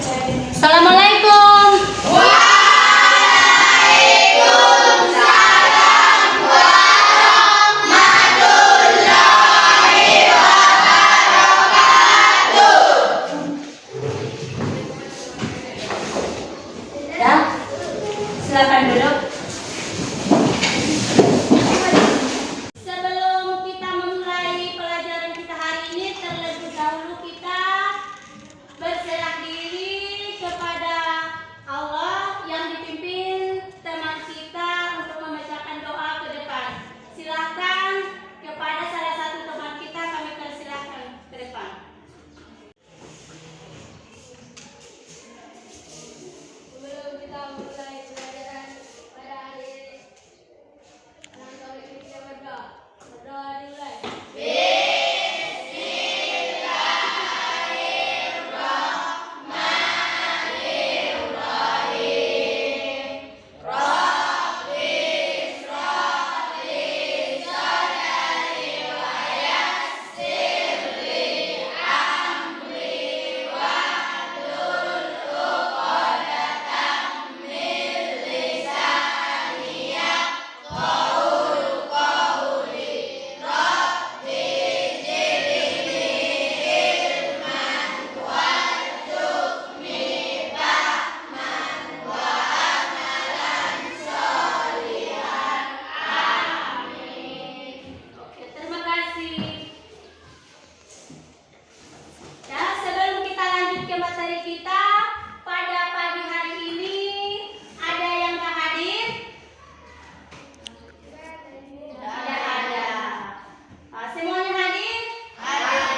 Assalamualaikum. Ya, silakan duduk. Sebelum kita memulai pelajaran kita hari ini, terlebih dahulu kita berserah diri kepada Allah yang dipimpin teman kita untuk membacakan doa ke depan. Silakan kepada salah satu teman kita, kami persilahkan ke depan. Sebelum kita mulai pelajaran pada hari ini, kita berdoa. Berdoa dimulai. Oke, terima kasih. Ya, sebelum kita lanjut ke materi kita, pada pagi hari ini ada yang tak hadir? Ada. Semuanya hadir? Hadir.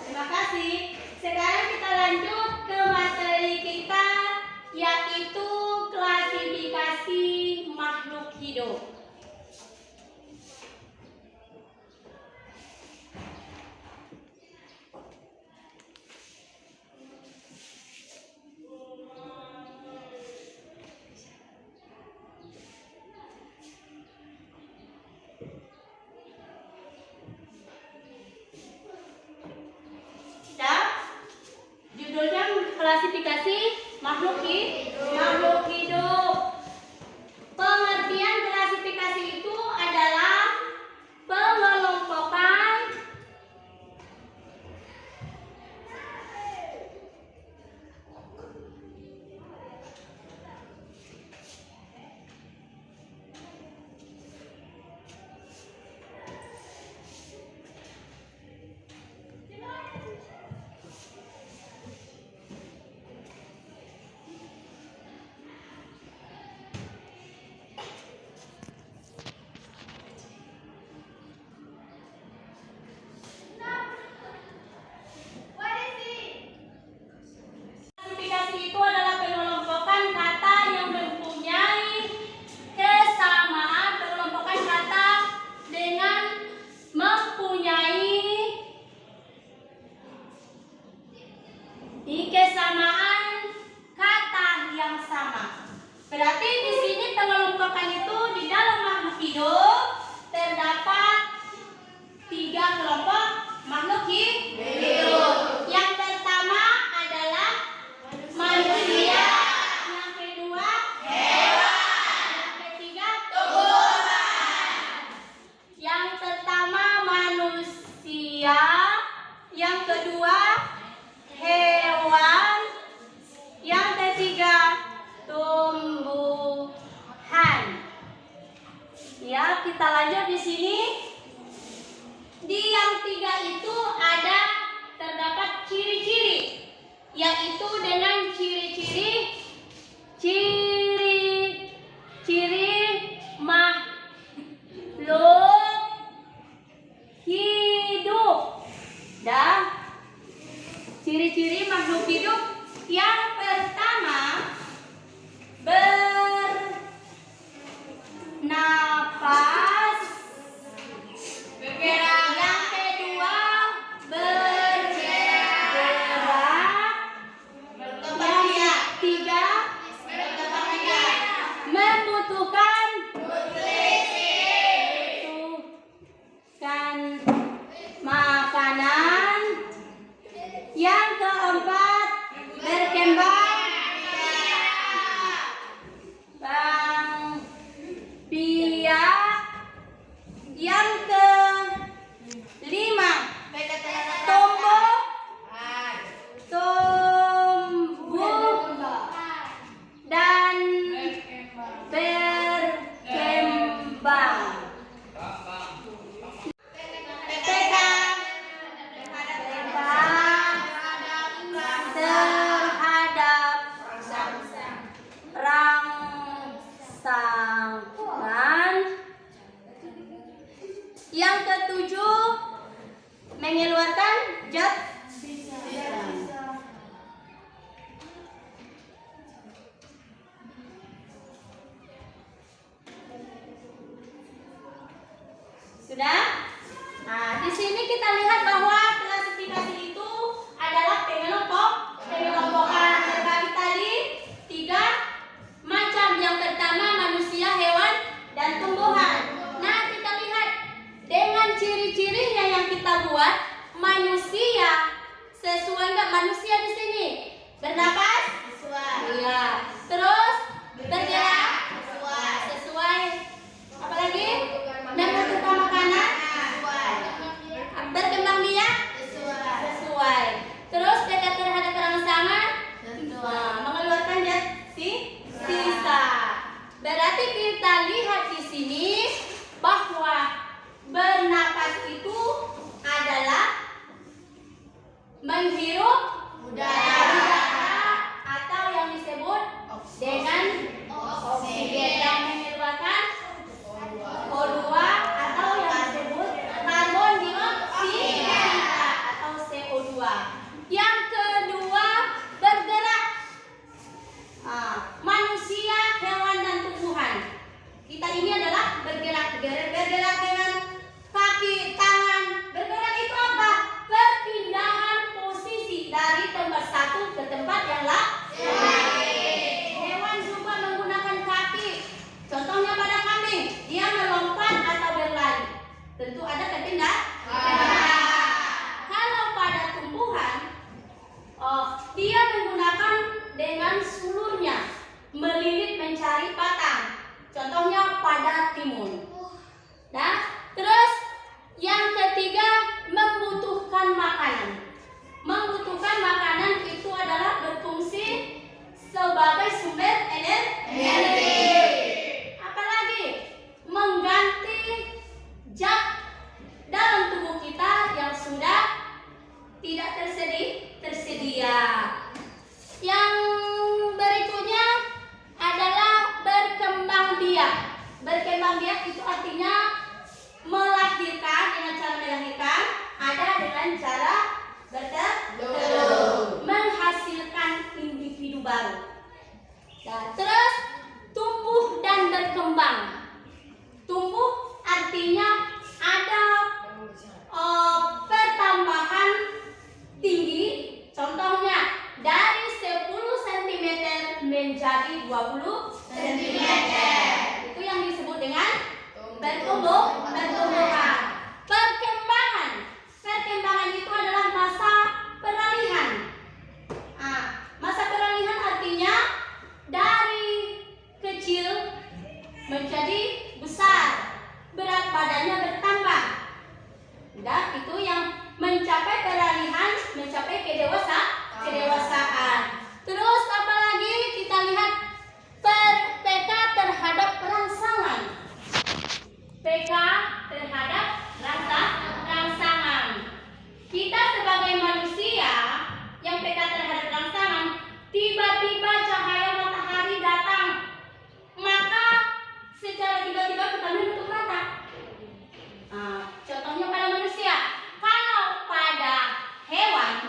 Terima kasih. Sekarang kita lanjut ke materi kita, yaitu klasifikasi makhluk hidup. Judulnya klasifikasi makhluk hidup. Pengertian klasifikasi itu adalah pengelompokan klasifikasi itu adalah pengelompokan kata yang mempunyai kesamaan, pengelompokan kata dengan mempunyai kesamaan kata yang sama. Berarti di sini pengelompokan itu di dalam makhluk hidup terdapat 3 kelompok makhluk hidup. Yang pertama adalah manusia, yang kedua hewan, yang ketiga tumbuhan. Yang pertama manusia, yang kedua hewan, yang ketiga tumbuhan. Ya, kita lanjut di sini. Di yang 3 itu terdapat ciri-ciri, yaitu dengan ciri-ciri makhluk hidup. Dan ciri-ciri makhluk hidup yang pertama bernapas, yang kedua bergerak, yang ketiga membutuhkan makanan, yang keempat berkegiatan lihat bahwa klasifikasi itu adalah pengelompokan terbagi tadi 3 macam. Yang pertama manusia, hewan, dan tumbuhan. Nah, kita lihat dengan ciri-cirinya yang kita buat. Manusia sesuai nggak manusia di sini? Bernapas? Sesuai. Iya. Terus bergerak? Sesuai. Apalagi? Membutuhkan makanan? Sesuai. Berkembang biak? Sesuai. Terus dekat terhadap rangsangan? Mengeluarkan zat sisa. Berarti kita lihat di sini bahwa bernapas itu adalah menghirup udara atau yang disebut dengan oksigen yang mengeluarkan O2 atau yang disebut karbon dioksida atau CO2. Yang kedua bergerak. Manusia, hewan, dan tumbuhan. Kita ini adalah bergerak dengan kaki, tangan. Bergerak itu apa? Perpindahan posisi dari tempat satu ke tempat yang lain. Hewan juga menggunakan kaki. Contohnya pada kambing, dia melompat atau berlari. Tentu ada perpindahan. Kalau pada tumbuhan, dia menggunakan dengan sulurnya melilit mencari batang. Contohnya pada timun. Nah, terus yang ketiga membutuhkan makanan. Membutuhkan makanan itu adalah berfungsi sebagai sumber energi. Apalagi mengganti zat dalam tubuh kita yang sudah tidak tersedia. Yang berikutnya adalah berkembang biak. Berkembang biak itu artinya melahirkan. Dengan cara melahirkan ada dengan cara bertelur, menghasilkan individu baru. Nah, terus tumbuh dan berkembang. Tumbuh artinya ada pertambahan tinggi. Contohnya dari 10 cm menjadi 20 cm. Itu yang disebut dengan pertumbuhan. Perkembangan itu adalah masa peralihan. Masa peralihan artinya dari kecil menjadi besar, berat badannya bertambah. Dan itu yang mencapai peralihan, mencapai kedewasaan. Terus apalagi kita lihat PK terhadap rangsangan. PK terhadap rangsangan. Kita sebagai manusia yang PK terhadap rangsangan, tiba-tiba cahaya matahari datang, maka secara tiba-tiba kita menutup mata. Contohnya pada manusia. Kalau pada hewan,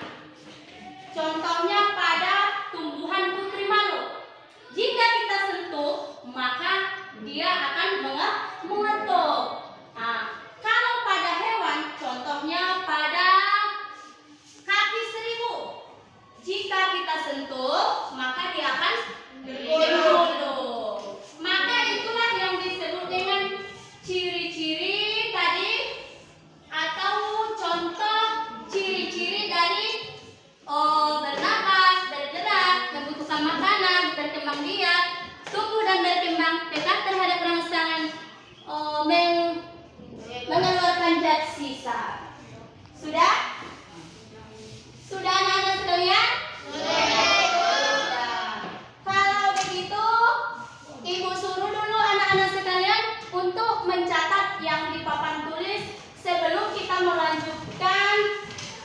contohnya pada tumbuhan putri malu, jika kita sentuh maka dia akan mengetuk. Kalau pada hewan, contohnya pada kaki seribu, jika kita sentuh maka dia akan bergulung. Maka itulah yang disebut dengan ciri-ciri tadi atau contoh ciri-ciri dari bernapas, bergerak, membutuhkan makanan, berkembang biak, tumbuh dan berkembang, PK terhadap rangsangan, mengeluarkan zat sisa. Sudah? Sudah anak-anak sekalian? Sudah. Kalau begitu, Ibu suruh dulu anak-anak sekalian untuk mencatat yang di papan tulis sebelum kita melanjutkan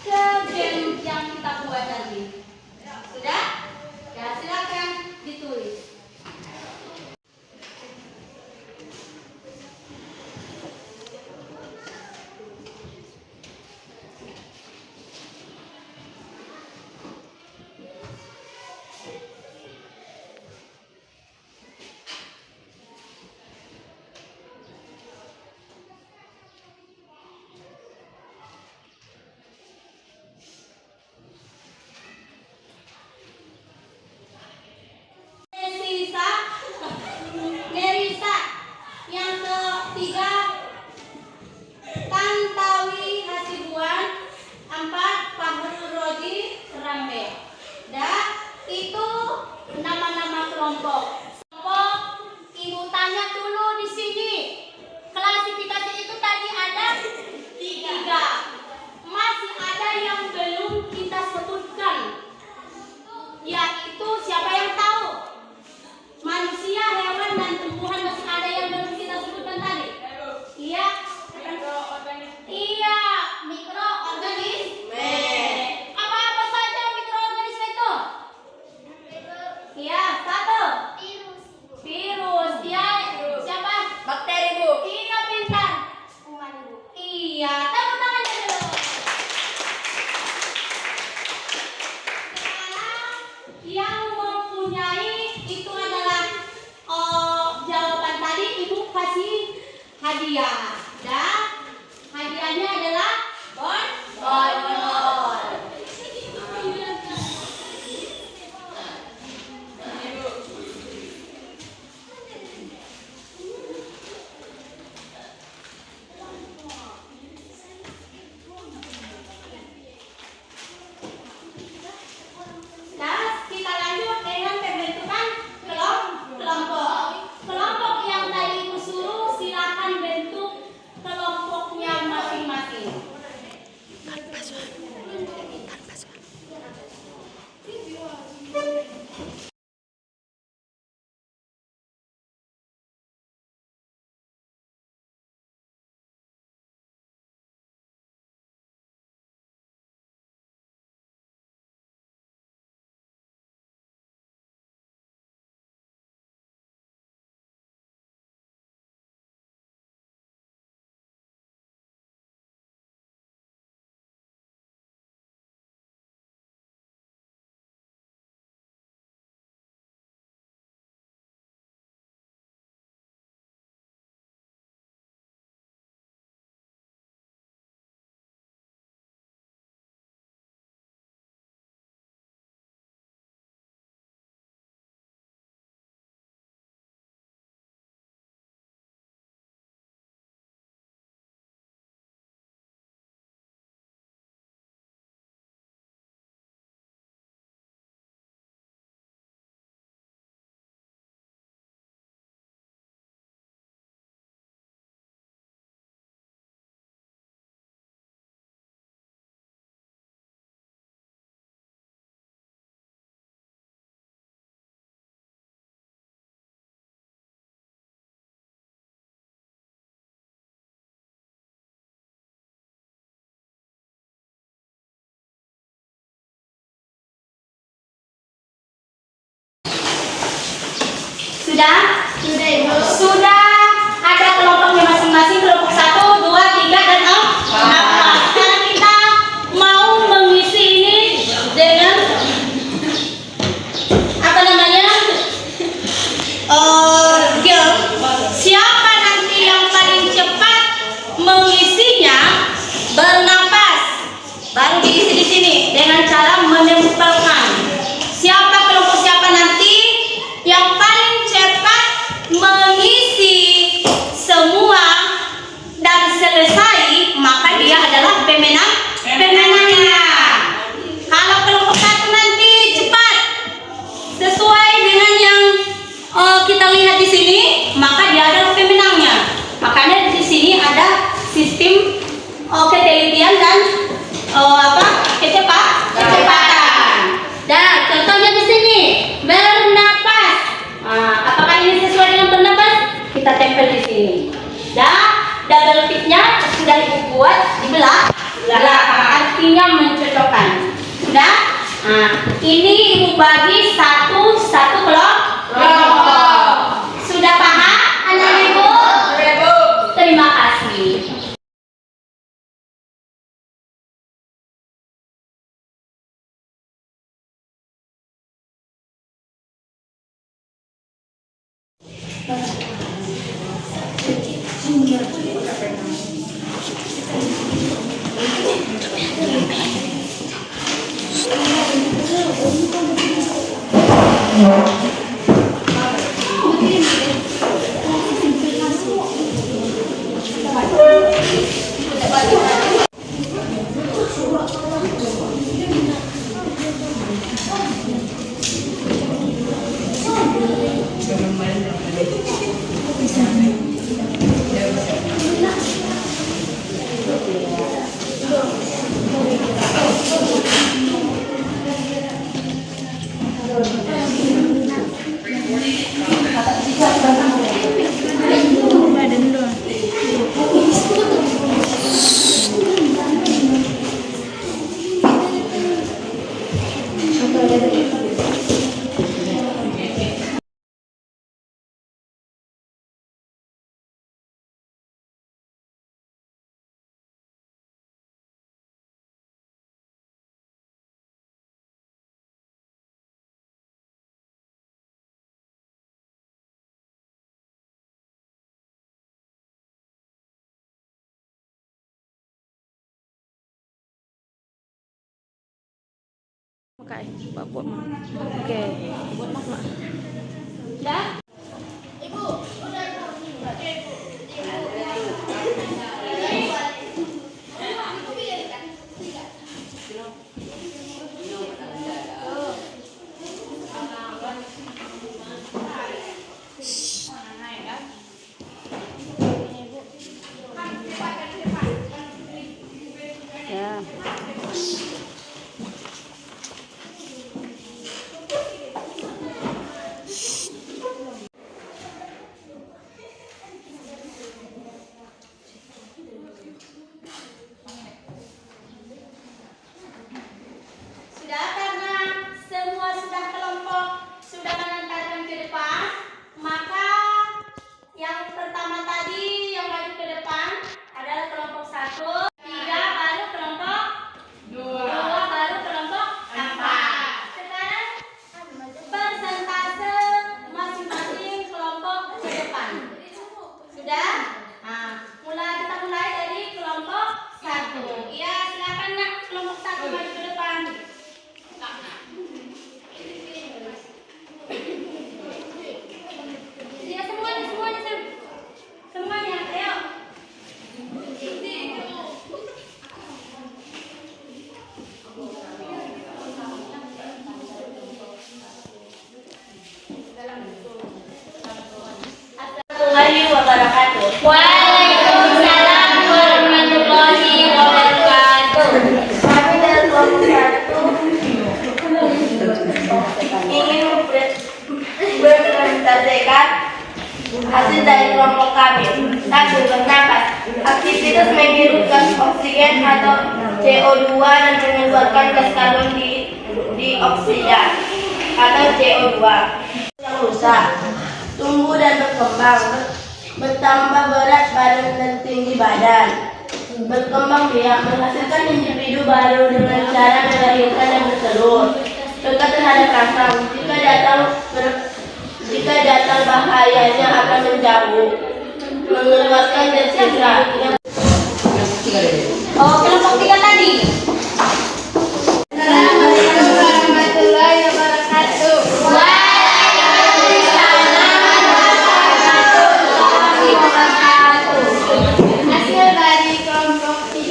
ke game yang kita buat tadi. Sudah? Ya, silakan ditulis. hadiah. Dan hadiahnya adalah bonbon. Kita lanjut dengan pembentukan kelompok. Kelompok yang tadi Ibu suruh silakan bentuk kelompoknya masing-masing. Sudah? Sudah ada kelompoknya masing-masing, kelompok 1, 2, 3, dan 4. Sekarang kita mau mengisi ini dengan apa namanya? Girl. Siapa nanti yang paling cepat mengisinya bernapas baru diisi di sini dengan cara menempelkan. Kelompok siapa nanti yang paling cepat mengisi semua dan selesai, maka dia adalah pemenangnya. Kalau kelompok 1 nanti cepat sesuai dengan yang kita lihat di sini, maka dia adalah pemenangnya. Makanya di sini ada sistem ketelitian dan kecepatan. Dan contohnya di sini bernapas. Apakah ini sesuai dengan bernapas? Kita tempel di sini. Dan double pitnya sudah Ibu buat di belakang, artinya mencocokkan. Sudah? Ini Ibu bagi satu kelompok. Sudah paham, anak Ibu? Terima kasih. Makai, buat mak. Oke, buat mak. Dah? Ya. Sudah, karena semua sudah kelompok sudah mengantarkan ke depan, maka yang pertama tadi yang maju ke depan adalah kelompok 1, 3 baru kelompok 2 baru kelompok 4. Sekarang persentase masing-masing kelompok ke depan. Sudah? Nah, kita mulai dari kelompok 1. Ya, silakan nak kelompok 1 maju ke depan. Ya, semuanya, ayo. Assalamualaikum warahmatullahi wabarakatuh. Waalaikumsalam warahmatullahi wabarakatuh. Kami dari kelompok 1 ingin mempresentasikan hasil dari kelompok kami. 1. Bernapas. Aktivitas menghirup gas oksigen atau CO2 dan mengeluarkan gas karbon dioksida atau CO2. Yang rusak, tumbuh dan berkembang, bertambah berat badan dan tinggi badan, berkembang biak, menghasilkan individu baru dengan cara melahirkan dan bertelur, dekat terhadap rangkang. Jika datang bahayanya akan menjauh, mengeluarkan desira. Oh, kelompok 3 tadi. Assalamualaikum warahmatullahi wabarakatuh. Hasil dari kelompok 3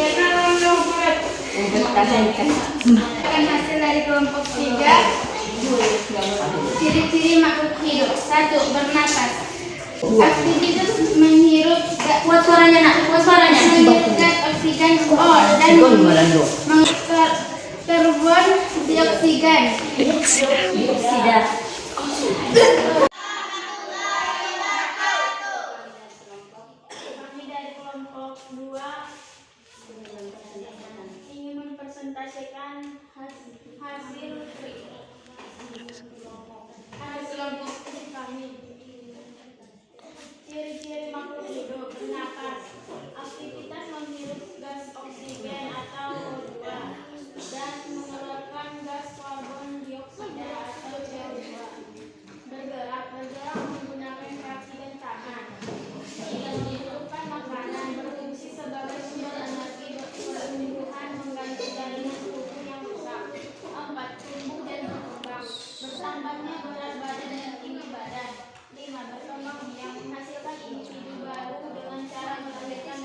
hasil dari kelompok 3. Ciri-ciri makhluk hidup. 1. Bernapas. Aktivitas menghirup kuat suaranya nak, kuat suaranya. Menghirup gas oksigen dan karbon dioksida. Kami dari kelompok 2 ingin mempresentasikan hasil kelompok kami. Ciri-ciri makhluk hidup. Bernapas. Aktivitas menghirup gas oksigen atau O2 dan mengeluarkan gas karbon dioksida atau CO2. Bergerak menggunakan kaki dan tangan. Menghidupkan makanan, berfungsi sebagai sumber energi, pertumbuhan, mengganti jaringan tubuh yang rusak. 4. Tumbuh dan berkembang, bertambahnya berat badan dan tinggi badan. 5. Berkembang biak, menghasilkan individu baru dengan cara melahirkan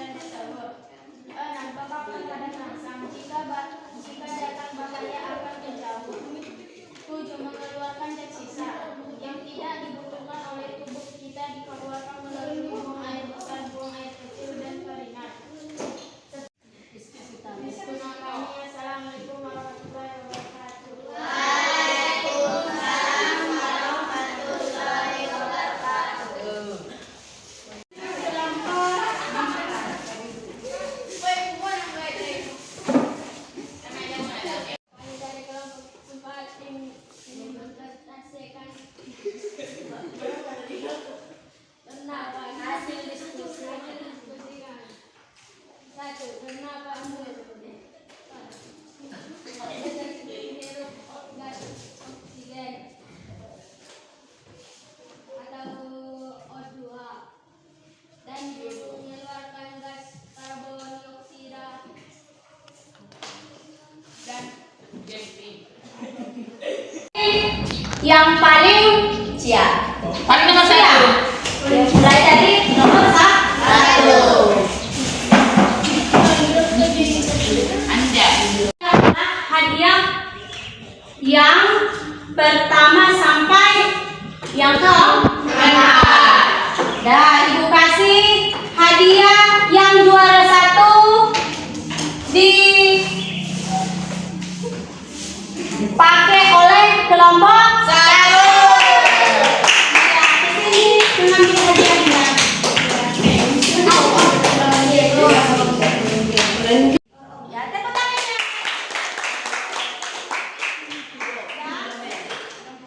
yang paling siap. Paling nomor 1. Mulai dari nomor 1. Anda. Hadiah yang pertama sampai yang keempat. Dah, Ibu kasih hadiah yang juara 1 dipakai oleh kelompok 1. Ya, kesini mengambil hadiahnya. Ya, tepuk tangannya.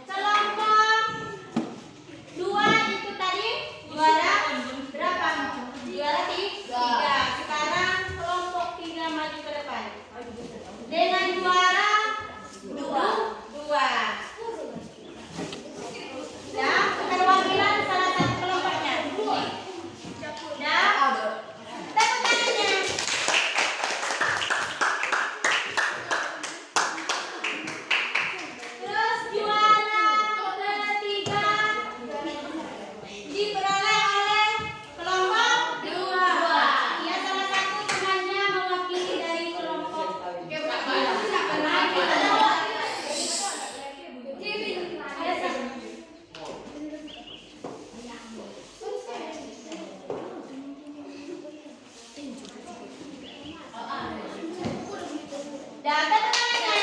Kelompok 2 itu tadi juara berapa? Juara 3. Sekarang kelompok 3 maju ke depan. Dengan juara 2. Ya, keterwakilan salah satu kelompoknya. Ya, tepuk tangannya. Terus juara ketiga diperoleh oleh kelompok 2. Ya, salah satu temannya mewakili dari kelompok. Dapat tangannya.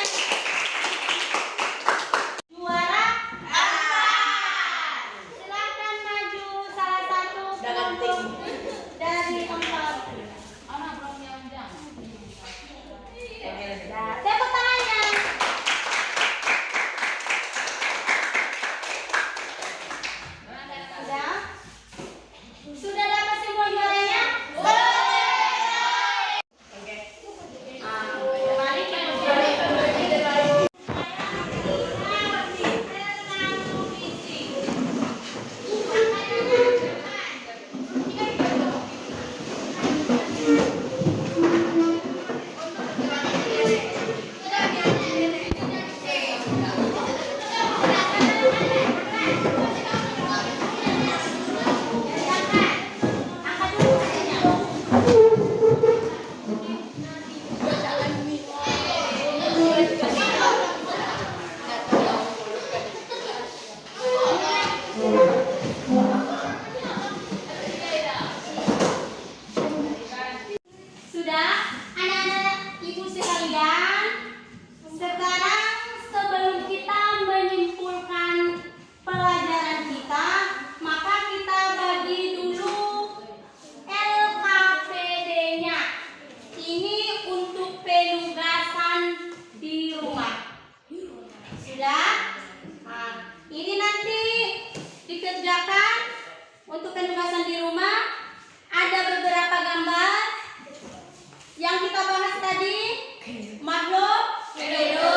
Juara 4. Silakan maju salah satu kelompok dari 4. Tepuk tangannya. Sudah? Sudah dapat semua juaranya? Mari kita sudah, anak-anak ibu sekalian. Sekarang sebelum kita menyimpulkan pelajaran kita, maka kita bagi dulu LKPD-nya. Ini untuk penugasan di rumah. Sudah? Nah, ini nanti dikerjakan untuk penugasan di rumah. Ada beberapa gambar yang kita bahas tadi, makhluk hidup.